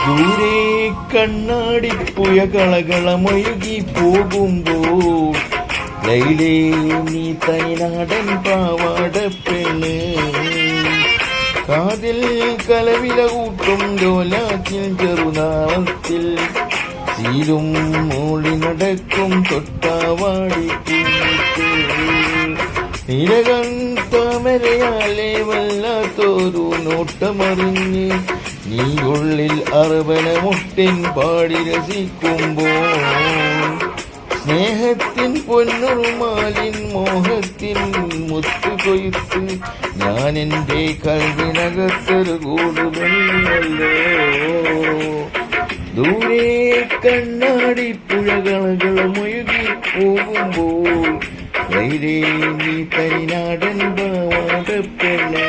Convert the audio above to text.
ദൂരെ കണ്ണാടിപ്പുഴ കളകളമൊഴുകി പോകുമ്പോൾ ലൈലേ നീ തനിനാടൻ പാവാട പെണ്ണ് കാതിൽ കലവില കൂട്ടും ലോലാക്കിൽ ചെറുനാളത്തിൽ സീലും മൂളി നടക്കും തൊട്ടാവാടി നിരകന്തമരയാലെ വല്ലാത്തൊരു നോട്ടമറിഞ്ഞ് നീ ഉള്ളിൽ അറവന മുട്ടിൻ പാടി രസിക്കുമ്പോൾ സ്നേഹത്തിൻ പൊന്നുറുമാലിൻ മോഹത്തിൻ മുത്തുകൊയ്ത്ത് ഞാൻ എൻ്റെ കൽവിനകത്തൊരു കൂടുമല്ലോ ദൂരെ കണ്ണാടിപ്പുഴകളകളമൊഴുകി പോകുമ്പോൾ ലൈലേ നീ തനിനാടൻ പാവാട പെണ്ണേ